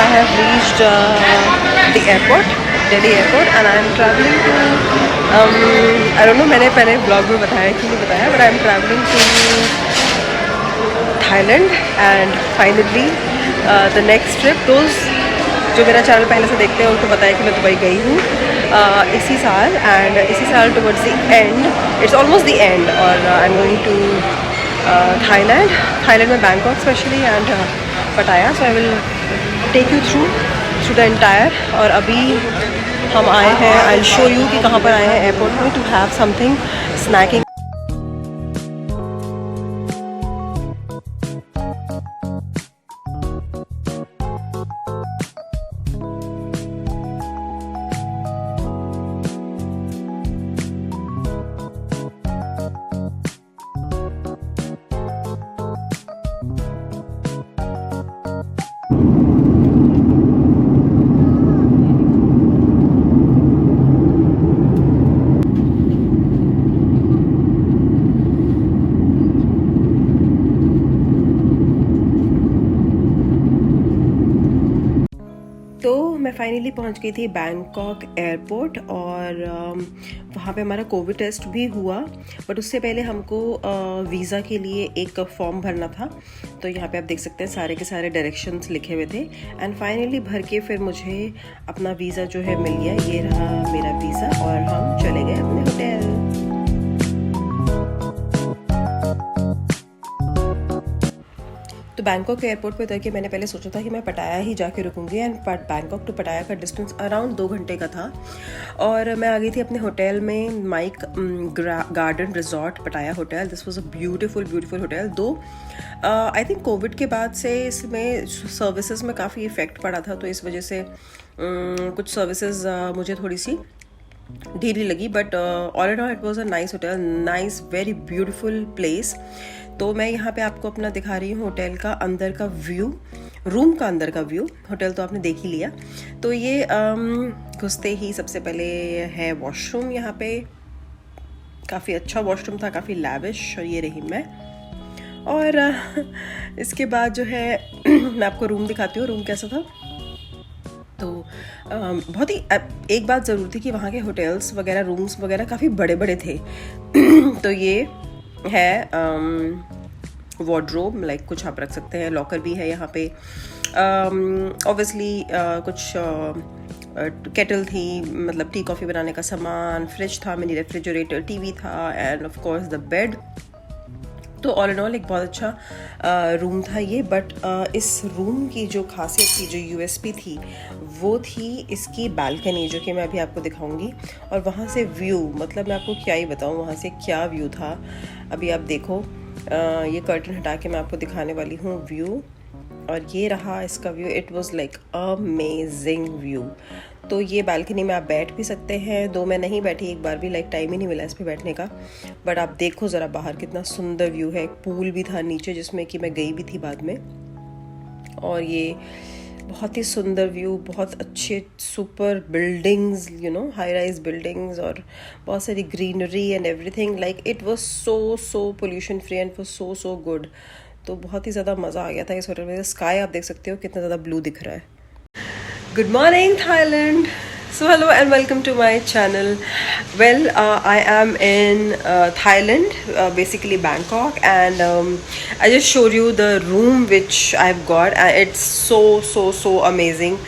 I have reached the airport, Delhi airport, and I am traveling to I don't know, मैंने पहले blog में बताया कि नहीं बताया, but I am traveling to Thailand and finally the next trip. Those जो मेरा channel पहले से देखते हैं उनको पता है कि मैं दुबई गई हूँ इसी साल, एंड इसी साल towards the end, it's almost the end, और I am going to Thailand में Bangkok especially and Pattaya. So I will take you through the entire. और अभी हम आए हैं, आई विल शो यू कि कहाँ पर आए हैं एयरपोर्ट में, टू हैव समथिंग स्नैकिंग. तो मैं फाइनली पहुंच गई थी बैंकॉक एयरपोर्ट, और वहाँ पे हमारा कोविड टेस्ट भी हुआ, बट उससे पहले हमको वीज़ा के लिए एक फॉर्म भरना था. तो यहाँ पे आप देख सकते हैं सारे के सारे डायरेक्शंस लिखे हुए थे, एंड फाइनली भर के फिर मुझे अपना वीज़ा जो है मिल गया. ये रहा मेरा वीज़ा और हम चले गए अपने होटल. तो बैंकॉक के एयरपोर्ट पे उतर के मैंने पहले सोचा था कि मैं पटाया ही जाके रुकूंगी, एंड बैंकॉक टू पटाया का डिस्टेंस अराउंड 2 घंटे का था. और मैं आ गई थी अपने होटल में, माइक गार्डन रिजॉर्ट पटाया hotel. This was a beautiful hotel. दो आई थिंक कोविड के बाद से इसमें सर्विसेज में काफ़ी इफ़ेक्ट पड़ा था, तो इस वजह से कुछ सर्विसेज मुझे थोड़ी सी ढीली लगी, but all and all it was a nice hotel, nice very beautiful place. तो मैं यहाँ पे आपको अपना दिखा रही हूँ होटल का अंदर का व्यू, रूम का अंदर का व्यू. होटल तो आपने देख ही लिया. तो ये घुसते ही सबसे पहले है वॉशरूम. यहाँ पे काफ़ी अच्छा वॉशरूम था, काफ़ी लैविश, और ये रही मैं. और इसके बाद जो है मैं आपको रूम दिखाती हूँ, रूम कैसा था. तो बहुत ही एक बात ज़रूर थी कि वहाँ के होटल्स वगैरह, रूम्स वगैरह काफ़ी बड़े बड़े थे. तो ये है वार्डरोब, लाइक कुछ आप रख सकते हैं, लॉकर भी है यहाँ पे. ऑब्वियसली कुछ केटल थी, मतलब टी कॉफ़ी बनाने का सामान, फ्रिज था, मिनी रेफ्रिजरेटर, टीवी था, end of course the bed. तो ऑल एंड ऑल एक बहुत अच्छा रूम था ये. बट इस रूम की जो खासियत थी, जो यूएसपी थी, वो थी इसकी बालकनी, जो कि मैं अभी आपको दिखाऊंगी. और वहाँ से व्यू, मतलब मैं आपको क्या ही बताऊँ वहाँ से क्या व्यू था. अभी आप देखो, ये कर्टन हटा के मैं आपको दिखाने वाली हूँ व्यू, और ये रहा इसका view. It was like amazing view. तो ये बालकनी में आप बैठ भी सकते हैं. दो मैं नहीं बैठी एक बार भी, लाइक टाइम ही नहीं मिला इस पे बैठने का. बट आप देखो ज़रा बाहर कितना सुंदर व्यू है. एक पूल भी था नीचे जिसमें कि मैं गई भी थी बाद में. और ये बहुत ही सुंदर व्यू, बहुत अच्छे super buildings, you know, high rise buildings, और बहुत सारी greenery and everything. Like it was so pollution free and was so good. तो बहुत ही ज़्यादा मज़ा आ गया था इस होटल में. स्काई आप देख सकते हो कितना ज़्यादा ब्लू दिख रहा है. Good morning, Thailand. So hello and welcome to my channel. Well, I am in Thailand, basically Bangkok, and I just showed you the room which I've got, and it's so amazing.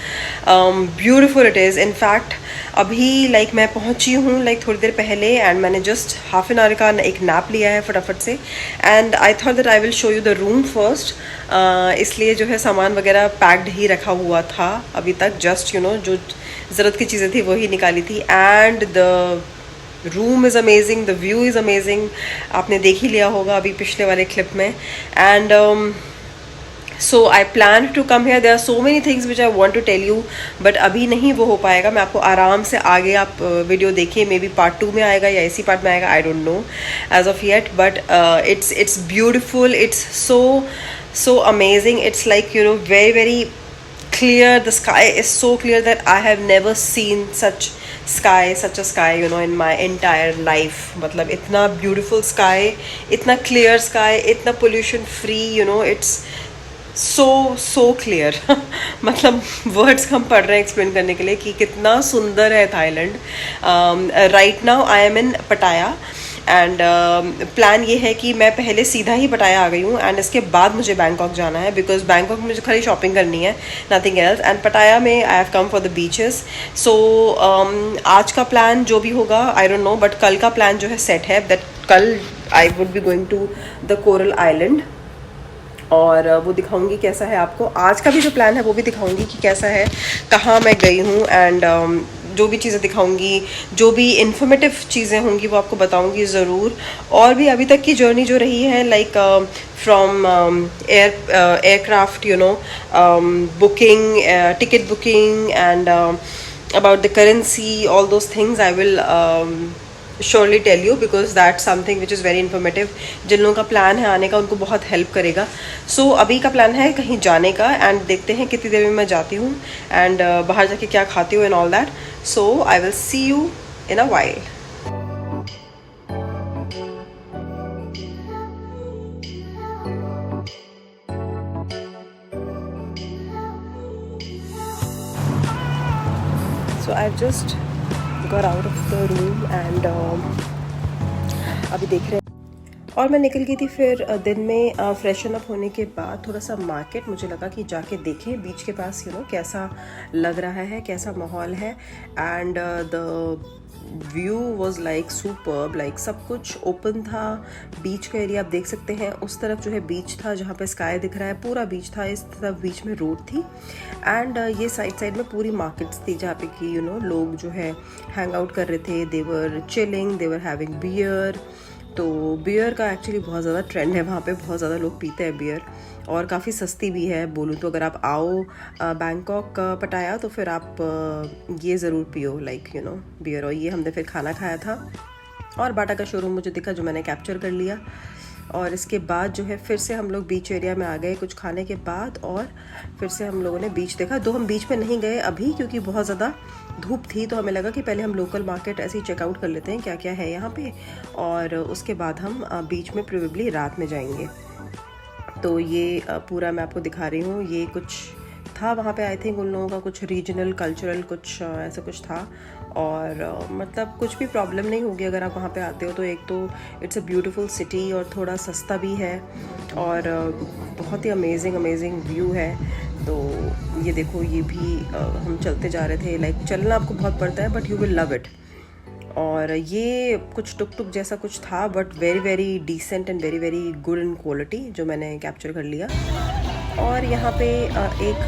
Beautiful it is. In fact, अभी like मैं पहुंची हूँ like थोड़ी देर पहले, and मैंने just half an hour का एक nap लिया है फटाफट से. And I thought that I will show you the room first. इसलिए जो है सामान वगैरह पैक्ड ही रखा हुआ था अभी तक. जस्ट यू नो जो ज़रूरत की चीज़ें थी वही निकाली थी. And the room is amazing, the view is amazing. आपने देख ही लिया होगा अभी पिछले वाले क्लिप में. And so I plan to come here. There are so many things which I want to tell you, but अभी नहीं वो हो पाएगा. मैं आपको आराम से आगे आप वीडियो देखिए, मे बी पार्ट 2 में आएगा या इसी पार्ट में आएगा, I don't know as of yet. But it's beautiful, it's so amazing. It's like, you know, very clear. The sky is so clear that I have never seen such a sky, you know, in my entire life. मतलब इतना beautiful sky, इतना clear sky, इतना pollution free, you know, it's so clear मतलब words हम पढ़ रहे हैं explain करने के लिए कि कितना सुंदर है Thailand. Right now I am in Pattaya and plan ये है कि मैं पहले सीधा ही पटाया आ गई हूँ एंड इसके बाद मुझे बैंकॉक जाना है बिकॉज बैंकॉक में मुझे खाली शॉपिंग करनी है, नथिंग एल्स. एंड पटाया में I have come for the beaches. So आज का प्लान जो भी होगा आई डोंट नो, बट कल का प्लान जो है सेट है दैट कल I would be going to the coral island और वो दिखाऊंगी कैसा है आपको. आज का भी जो प्लान है वो भी दिखाऊंगी कि कैसा है, कहाँ मैं गई हूँ एंड जो भी चीज़ें दिखाऊंगी, जो भी इंफॉर्मेटिव चीज़ें होंगी वो आपको बताऊंगी ज़रूर. और भी अभी तक की जर्नी जो रही है like from aircraft you know booking, ticket booking and about the currency, all those things I will surely tell you because that's something which is very informative. जिन लोगों का प्लान है आने का उनको बहुत हेल्प करेगा. सो अभी का प्लान है कहीं जाने का एंड देखते हैं कितनी देर में मैं जाती हूँ एंड बाहर जाके क्या खाती हूँ and all that. So I will see you in a while. So I've just got out of the room and अभी देख रहे हैं और मैं निकल गई थी फिर दिन में फ्रेशन अप होने के बाद थोड़ा सा मार्केट. मुझे लगा कि जाके देखें बीच के पास यू नो कैसा लग रहा है, कैसा माहौल है. And the view was like superb, like सब कुछ ओपन था. बीच का एरिया आप देख सकते हैं. उस तरफ जो है बीच था जहाँ पे स्काई दिख रहा है, पूरा बीच था. इस तरफ बीच में रोड थी एंड ये साइड में पूरी मार्केट्स थी जहाँ पे कि यू नो लोग जो है हैंग आउट कर रहे थे. देवर चिलिंग, देवर हैविंग बियर. तो बियर का एक्चुअली बहुत ज़्यादा ट्रेंड है वहाँ पे, बहुत ज़्यादा लोग पीते हैं बियर और काफ़ी सस्ती भी है बोलूँ तो. अगर आप आओ बैंकॉक पटाया तो फिर आप ये ज़रूर पियो लाइक यू नो बियर. और ये हमने फिर खाना खाया था और बाटा का शोरूम मुझे दिखा जो मैंने कैप्चर कर लिया. और इसके बाद जो है फिर से हम लोग बीच एरिया में आ गए कुछ खाने के बाद और फिर से हम लोगों ने बीच देखा. तो हम बीच में नहीं गए अभी क्योंकि बहुत ज़्यादा धूप थी, तो हमें लगा कि पहले हम लोकल मार्केट ऐसे ही चेकआउट कर लेते हैं क्या क्या है यहाँ पे और उसके बाद हम बीच में प्रोबेबली रात में जाएंगे. तो ये पूरा मैं आपको दिखा रही हूँ. ये कुछ था वहाँ पे आई थिंक उन लोगों का कुछ रीजनल कल्चरल कुछ ऐसा कुछ था और मतलब कुछ भी प्रॉब्लम नहीं होगी अगर आप वहाँ पे आते हो. तो एक तो इट्स अ ब्यूटीफुल सिटी और थोड़ा सस्ता भी है और बहुत ही अमेजिंग व्यू है. तो ये देखो ये भी हम चलते जा रहे थे. लाइक चलना आपको बहुत पड़ता है but you will love it. और ये कुछ टुक टुक जैसा कुछ था but very decent and very good in quality जो मैंने कैप्चर कर लिया. और यहाँ पे एक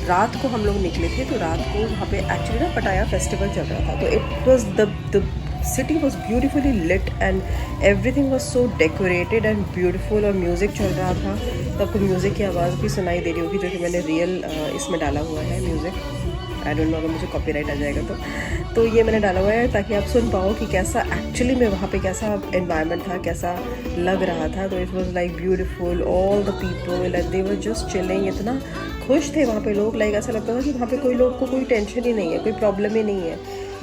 रात को हम लोग निकले थे तो रात को वहाँ पे एक्चुअली ना पटाया फेस्टिवल चल रहा था. तो it was the city was beautifully lit and everything was so decorated and beautiful. और म्यूज़िक चल रहा था तो आपको म्यूज़िक की आवाज़ भी सुनाई दे रही होगी जो कि मैंने रियल इसमें डाला हुआ है म्यूज़िक. आई डोंट नो अगर मुझे कॉपीराइट आ जाएगा तो ये मैंने डाला हुआ है ताकि आप सुन पाओ कि कैसा एक्चुअली में वहाँ पे कैसा एनवायरनमेंट था, कैसा लग रहा था. तो it was like beautiful. All the people and they were just chilling. इतना खुश थे वहाँ पे लोग. लाइक ऐसा लगता था कि वहाँ पे कोई लोग को कोई टेंशन ही नहीं है, कोई प्रॉब्लम ही नहीं है.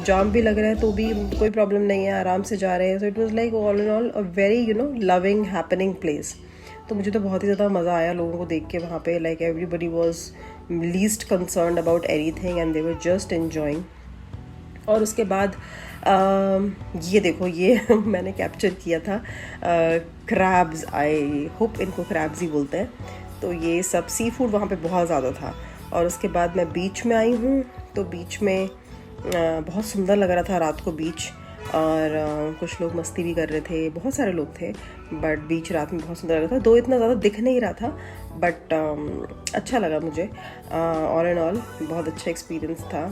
जाम भी लग रहा है तो भी कोई प्रॉब्लम नहीं है, आराम से जा रहे हैं. So it was like all in all a very you know loving happening place. तो मुझे तो बहुत ही ज़्यादा मज़ा आया लोगों को देख के वहाँ पे. Like everybody was least concerned about anything and they were just enjoying. और उसके बाद ये देखो ये मैंने कैप्चर किया था क्रैब्स. आई होप इनको क्रैब्स ही बोलते हैं. तो ये सब सी फूड वहाँ पे बहुत ज़्यादा था. और उसके बाद मैं बीच में आई हूँ तो बीच में बहुत सुंदर लग रहा था रात को बीच. और कुछ लोग मस्ती भी कर रहे थे, बहुत सारे लोग थे बट बीच रात में बहुत सुंदर लग रहा था. दो इतना ज़्यादा दिख नहीं रहा था बट अच्छा लगा मुझे. ऑल एंड ऑल बहुत अच्छा एक्सपीरियंस था.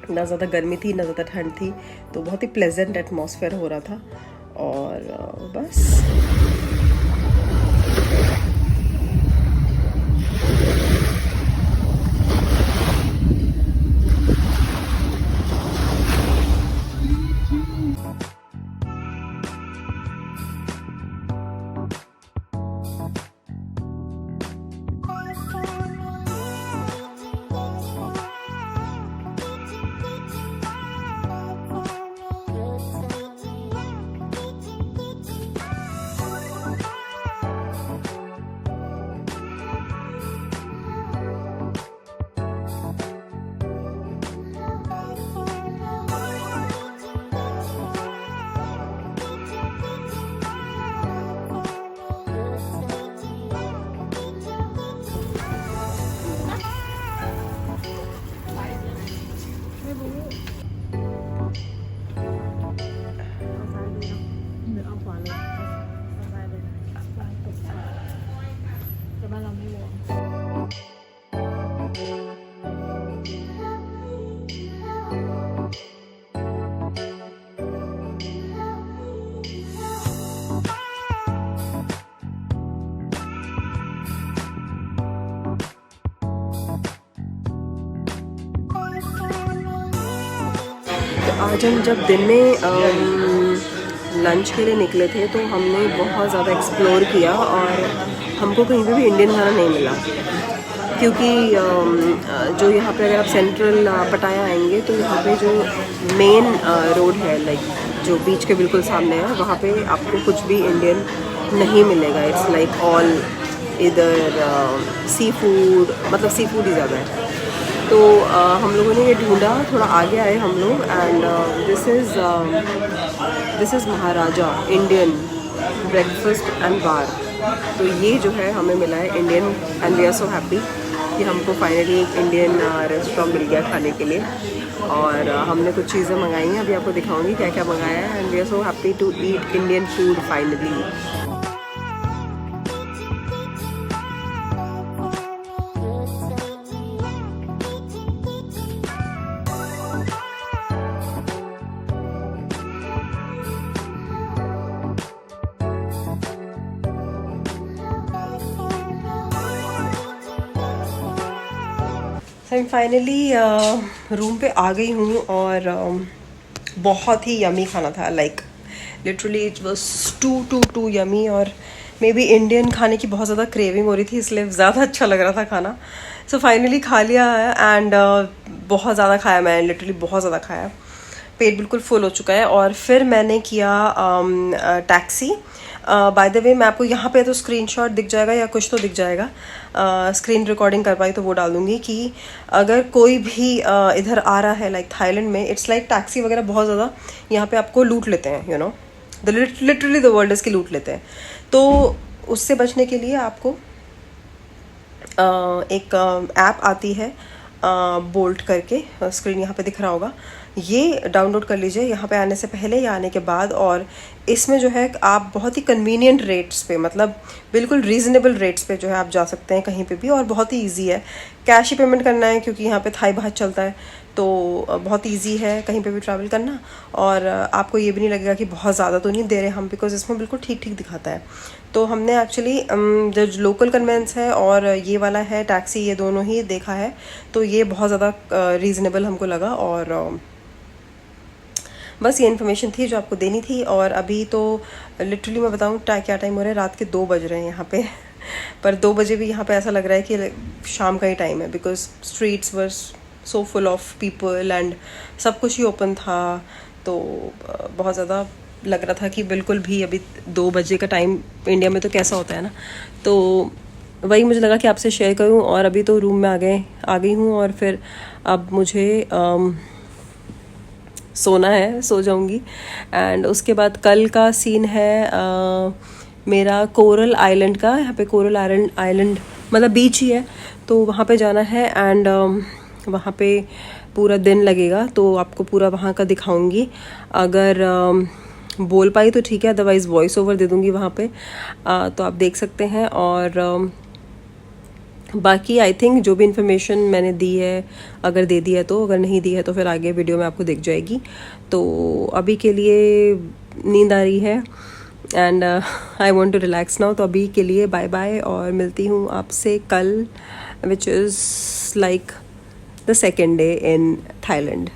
ना ज़्यादा गर्मी थी ना ज़्यादा ठंड थी, तो बहुत ही प्लेजेंट एटमॉस्फेयर हो रहा था. और बस आज हम जब दिन में लंच के लिए निकले थे तो हमने बहुत ज़्यादा एक्सप्लोर किया और हमको कहीं पे भी इंडियन खाना नहीं मिला, क्योंकि जो यहाँ पे अगर आप सेंट्रल पटाया आएंगे तो यहाँ पे जो मेन रोड है, लाइक जो बीच के बिल्कुल सामने है, वहाँ पे आपको कुछ भी इंडियन नहीं मिलेगा। इट्स लाइक ऑल इधर सी फूड, मतलब सी फूड ही ज़्यादा है। तो हम लोगों ने ये ढूंढा, थोड़ा आगे आए हम लोग, and this is Maharaja Indian breakfast and bar. तो ये जो है हमें मिला है Indian, and we are so happy कि हमको फाइनली एक इंडियन रेस्टोरेंट मिल गया खाने के लिए। और हमने कुछ चीज़ें मंगाई हैं, अभी आपको दिखाऊंगी क्या क्या मंगाया है, and we are so happy to eat Indian food finally. मैं फाइनली रूम पे आ गई हूँ और बहुत ही यमी खाना था, like literally it was too yummy. और मे बी इंडियन खाने की बहुत ज़्यादा क्रेविंग हो रही थी, इसलिए ज़्यादा अच्छा लग रहा था खाना। सो फाइनली खा लिया है, एंड बहुत ज़्यादा खाया, मैं लिटरली बहुत ज़्यादा खाया, पेट बिल्कुल फुल हो चुका है। और फिर मैंने किया टैक्सी। बाय द वे मैं आपको यहाँ पे तो स्क्रीनशॉट दिख जाएगा या कुछ तो दिख जाएगा, स्क्रीन रिकॉर्डिंग कर पाई तो वो डाल दूँगी कि अगर कोई भी इधर आ रहा है लाइक थाईलैंड में, इट्स लाइक टैक्सी वगैरह बहुत ज़्यादा यहाँ पे आपको लूट लेते हैं, you know, literally the world इसकी लूट लेते हैं। तो उससे बचने के लिए आपको एक ऐप आती है बोल्ट करके, स्क्रीन यहाँ पे दिख रहा होगा, ये डाउनलोड कर लीजिए यहाँ पे आने से पहले या आने के बाद। और इसमें जो है आप बहुत ही कन्वीनियंट रेट्स पे, मतलब बिल्कुल रीज़नेबल रेट्स पे जो है आप जा सकते हैं कहीं पे भी, और बहुत ही इजी है। कैश ही पेमेंट करना है क्योंकि यहाँ पे थाई बात चलता है, तो बहुत इजी है कहीं पे भी ट्रैवल करना। और आपको ये भी नहीं लगेगा कि बहुत ज़्यादा तो नहीं दे रहे हम, बिकॉज इसमें बिल्कुल ठीक ठीक दिखाता है। तो हमने एक्चुअली जो लोकल कन्वेंस है और ये वाला है टैक्सी, ये दोनों ही देखा है, तो ये बहुत ज़्यादा रीज़नेबल हमको लगा। और बस ये इन्फॉर्मेशन थी जो आपको देनी थी। और अभी तो लिटरली मैं बताऊँ क्या टाइम हो रहा है, रात के 2 बज रहे हैं यहाँ पे पर 2 बजे भी यहाँ पे ऐसा लग रहा है कि शाम का ही टाइम है, because streets were so full of people and सब कुछ ही ओपन था। तो बहुत ज़्यादा लग रहा था कि बिल्कुल भी अभी 2 बजे का टाइम इंडिया में तो कैसा होता है ना, तो वही मुझे लगा कि आपसे शेयर करूं। और अभी तो रूम में आ गई हूं, और फिर अब मुझे सोना है, सो जाऊंगी। एंड उसके बाद कल का सीन है मेरा कोरल आइलैंड का। यहाँ पे कोरल आइलैंड मतलब बीच ही है, तो वहाँ पे जाना है। एंड वहाँ पे पूरा दिन लगेगा, तो आपको पूरा वहाँ का दिखाऊंगी। अगर बोल पाई तो ठीक है, अदरवाइज़ वॉइस ओवर दे दूँगी वहाँ पे, तो आप देख सकते हैं। और बाकी आई थिंक जो भी इन्फॉर्मेशन मैंने दी है, अगर दे दी है तो, अगर नहीं दी है तो फिर आगे वीडियो में आपको दिख जाएगी। तो अभी के लिए नींद आ रही है, and I want to relax now. तो अभी के लिए बाय बाय, और मिलती हूँ आपसे कल, which is like the second day in Thailand.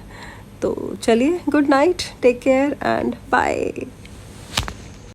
तो चलिए, good night, take care and bye.